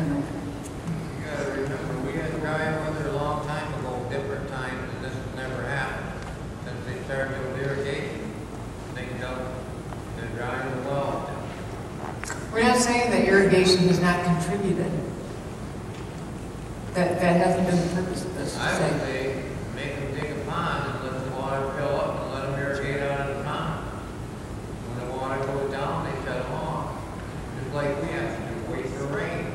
know. You gotta remember, we had dry weather a long time ago, different times, and this has never happened. Since they started doing irrigation, things up, they're drying the well. We're not saying that irrigation has not contributed. That hasn't been the purpose of this. I would say, make them dig a pond and let the water fill up and let them irrigate out of the pond. When the water goes down, they shut them off. Just like we have to do, wait for rain.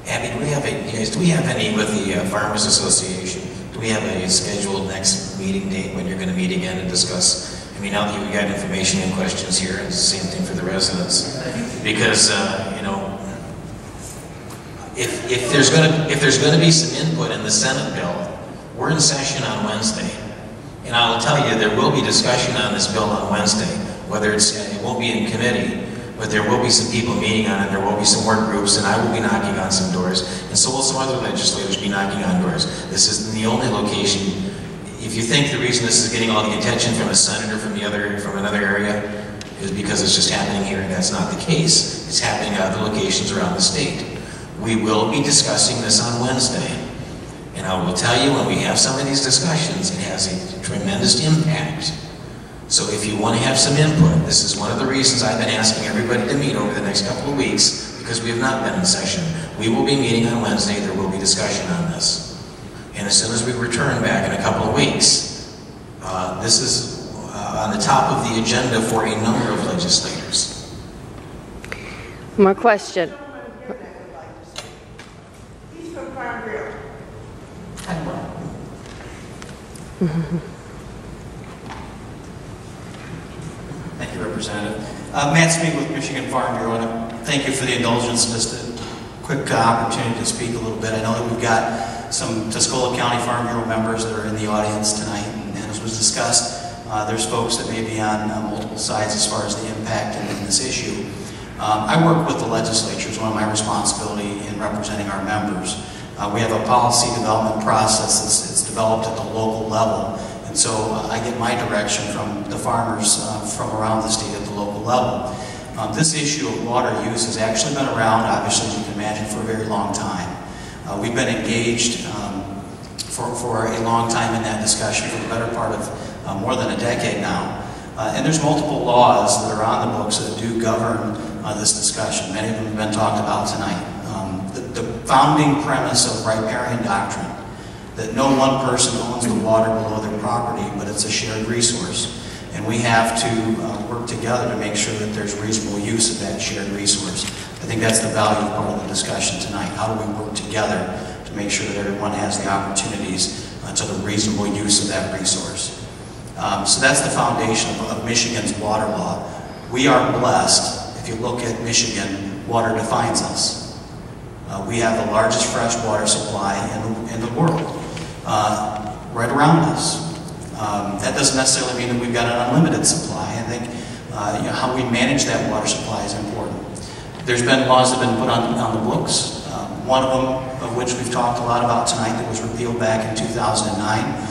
Abby, do we have any with the Farmers Association? Do we have a scheduled next meeting date when you're going to meet again and discuss? I mean, now that you've got information and questions here, it's the same thing for the residents. Because, you know, if there's going to be some input in the Senate bill, we're in session on Wednesday. And I'll tell you, there will be discussion on this bill on Wednesday. Whether it won't be in committee, but there will be some people meeting on it, there will be some work groups, and I will be knocking on some doors, and so will some other legislators be knocking on doors. This isn't the only location. If you think the reason this is getting all the attention from a senator from another area is because it's just happening here, and that's not the case. It's happening at other locations around the state. We will be discussing this on Wednesday, and I will tell you, when we have some of these discussions, it has a tremendous impact. So if you want to have some input, this is one of the reasons I've been asking everybody to meet over the next couple of weeks, because we have not been in session. We will be meeting on Wednesday. There will be discussion on this. And as soon as we return back in a couple of weeks, this is on the top of the agenda for a number of legislators. More question. He's from Farm Bureau. Thank you, Representative. Matt Smee with Michigan Farm Bureau, and thank you for the indulgence, just a quick opportunity to speak a little bit. I know that we've got some Tuscola County Farm Bureau members that are in the audience tonight, and as was discussed, there's folks that may be on multiple sides as far as the impact in this issue. I work with the legislature. It's one of my responsibilities in representing our members. We have a policy development process that's developed at the local level, and so I get my direction from the farmers from around the state at the local level. This issue of water use has actually been around, obviously, as you can imagine, for a very long time. We've been engaged for a long time in that discussion, for the better part of more than a decade now. And there's multiple laws that are on the books that do govern this discussion. Many of them have been talked about tonight. The founding premise of riparian doctrine, that no one person owns the water below their property, but it's a shared resource. And we have to work together to make sure that there's reasonable use of that shared resource. I think that's the value part of the discussion tonight. How do we work together to make sure that everyone has the opportunities to the reasonable use of that resource? So that's the foundation of Michigan's water law. We are blessed. If you look at Michigan, water defines us. We have the largest fresh water supply in the world, right around us. That doesn't necessarily mean that we've got an unlimited supply. I think how we manage that water supply is important. There's been laws that have been put on the books, one of them of which we've talked a lot about tonight that was repealed back in 2009.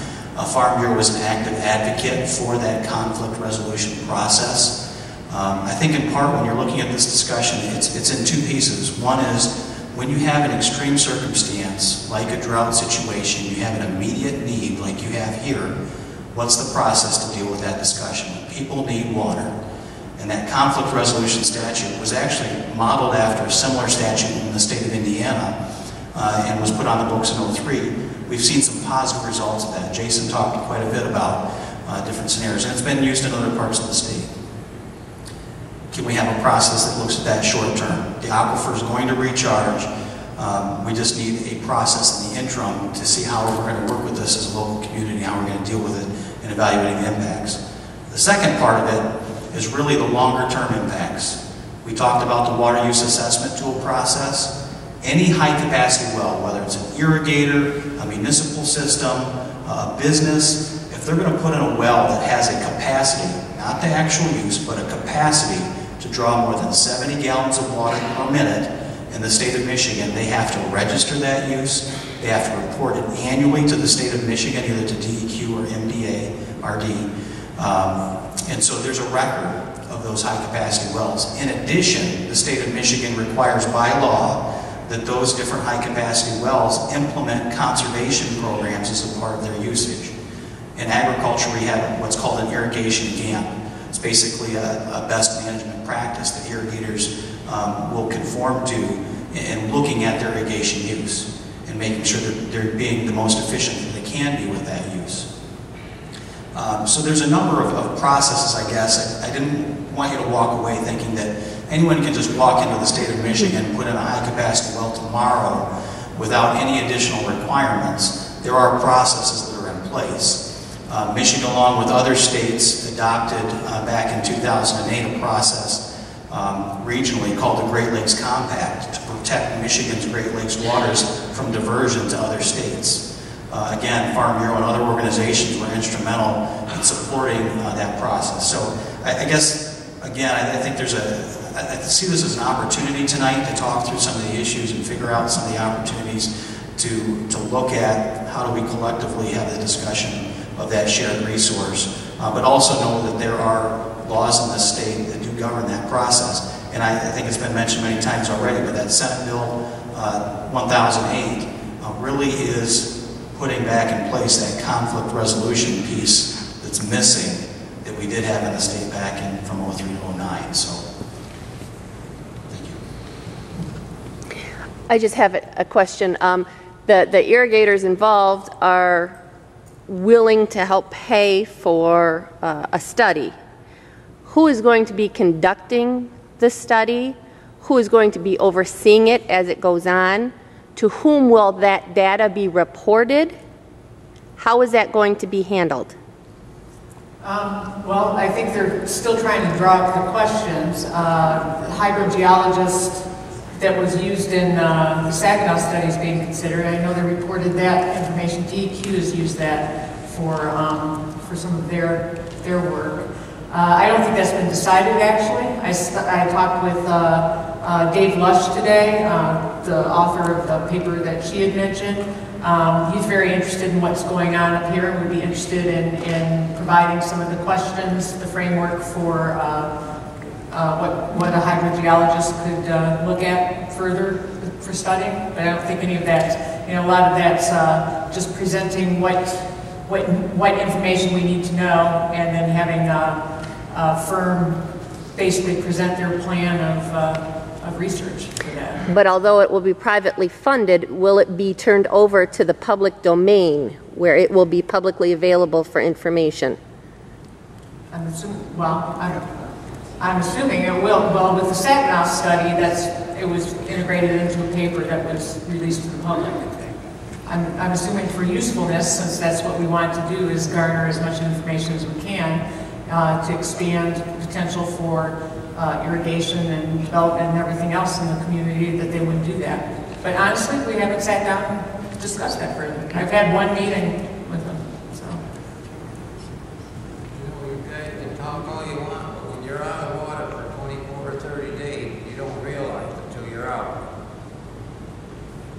Farm Bureau was an active advocate for that conflict resolution process. I think in part when you're looking at this discussion, it's in two pieces. One is when you have an extreme circumstance, like a drought situation, you have an immediate need like you have here, what's the process to deal with that discussion? People need water. And that conflict resolution statute was actually modeled after a similar statute in the state of Indiana and was put on the books in '03. We've seen some positive results of that. Jason talked quite a bit about different scenarios, and it's been used in other parts of the state. Can we have a process that looks at that short term? The aquifer is going to recharge. We just need a process in the interim to see how we're going to work with this as a local community, how we're going to deal with it and evaluating the impacts. The second part of it is really the longer term impacts. We talked about the water use assessment tool process. Any high capacity well, whether it's an irrigator, a municipal system, a business, if they're going to put in a well that has a capacity, not the actual use, but a capacity to draw more than 70 gallons of water per minute in the state of Michigan, they have to register that use. They have to report it annually to the state of Michigan, either to DEQ or MDA, RD. And so there's a record of those high-capacity wells. In addition, the state of Michigan requires by law that those different high-capacity wells implement conservation programs as a part of their usage. In agriculture, we have what's called an irrigation GAMP. It's basically a best management practice that irrigators will conform to in looking at their irrigation use and making sure that they're being the most efficient that they can be with that use. So there's a number of processes, I guess. I didn't want you to walk away thinking that anyone can just walk into the state of Michigan and put in a high-capacity well tomorrow without any additional requirements. There are processes that are in place. Michigan, along with other states, adopted back in 2008 a process regionally called the Great Lakes Compact to protect Michigan's Great Lakes waters from diversion to other states. Again, Farm Bureau and other organizations were instrumental in supporting that process. So I guess, again, I think I see this as an opportunity tonight to talk through some of the issues and figure out some of the opportunities to look at how do we collectively have the discussion of that shared resource, but also know that there are laws in this state that do govern that process. And I think it's been mentioned many times already, but that Senate Bill 1008 really is putting back in place that conflict resolution piece that's missing that we did have in the state back in from 03 to 09. So, thank you. I just have a question. The irrigators involved are willing to help pay for a study. Who is going to be conducting the study? Who is going to be overseeing it as it goes on? To whom will that data be reported? How is that going to be handled? Well, I think they're still trying to draw up the questions. The hydrogeologist that was used in the Saginaw study is being considered. I know they reported that information. DEQ has used that for some of their work. I don't think that's been decided, actually. I talked with Dave Lush today, the author of the paper that she had mentioned. He's very interested in what's going on up here and would be interested in providing some of the questions, the framework for what a hydrogeologist could look at further for studying. But I don't think any of that, a lot of that's just presenting what information we need to know, and then having a firm basically present their plan of research for that. But although it will be privately funded, will it be turned over to the public domain where it will be publicly available for information? I'm assuming it will. Well, with the Saginaw study, it was integrated into a paper that was released to the public. I'm assuming for usefulness, since that's what we want to do, is garner as much information as we can to expand potential for irrigation and development and everything else in the community, that they wouldn't do that. But honestly, we haven't sat down and discussed that further. I've had one meeting with them, so. You guys can talk all you want, but when you're out of water for 24 or 30 days, you don't realize it until you're out.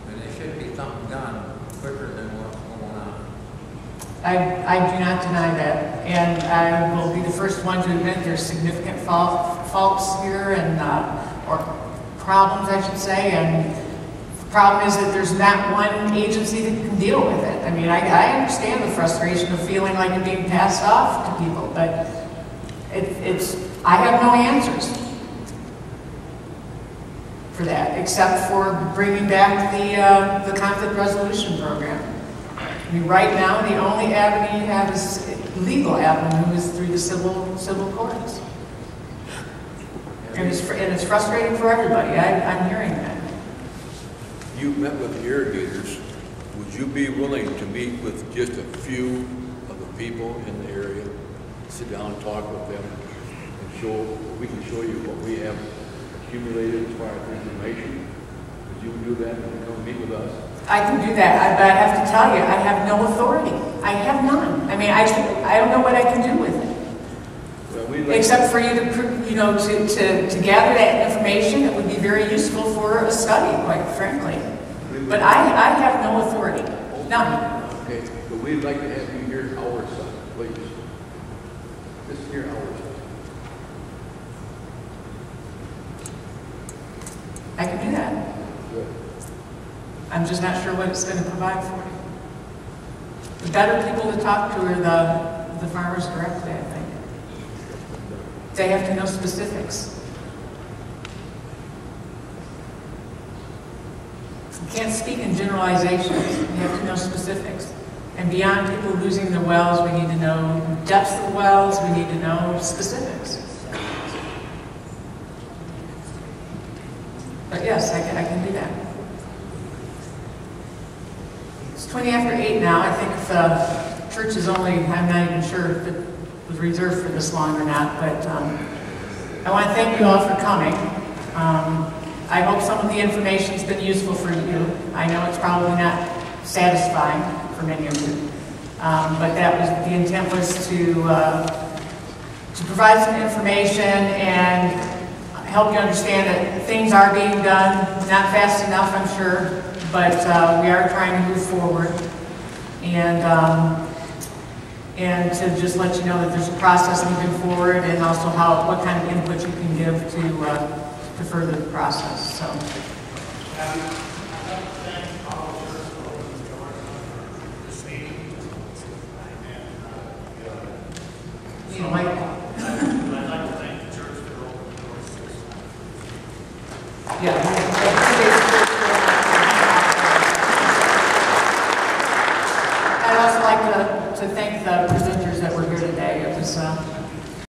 And there should be something done quicker than what's going on. I do not deny that, and I will be the first one to admit there's significant faults here, and or problems, I should say. And the problem is that there's not one agency that can deal with it. I mean, I understand the frustration of feeling like you're being passed off to people, but I have no answers for that, except for bringing back the conflict resolution program. I mean, right now, the only avenue you have is legal avenue is through the civil courts. And it's frustrating for everybody. I'm hearing that. You met with the irrigators. Would you be willing to meet with just a few of the people in the area, sit down and talk with them, and we can show you what we have accumulated as far as information? Would you do that and come meet with us? I can do that, but I have to tell you, I have no authority. I have none. I mean, I don't know what I can do with it. Well, except for you to gather that information. It would be very useful for a study, quite frankly. But I have no authority. None. Okay, but we'd like to have you hear our side, please. Just hear our side. I'm just not sure what it's going to provide for you. The better people to talk to are the farmers directly, I think. They have to know specifics. You can't speak in generalizations. You have to know specifics. And beyond people losing their wells, we need to know depths of the wells, we need to know specifics. But yes, I can do that. It's 20 after 8 now. I think if the church is only, I'm not even sure if it was reserved for this long or not, but I want to thank you all for coming. I hope some of the information's been useful for you. I know it's probably not satisfying for many of you, but that was the intent, was to provide some information and help you understand that things are being done, not fast enough, I'm sure, but we are trying to move forward, and to just let you know that there's a process moving forward, and also what kind of input you can give to further the process. So. You know, yeah.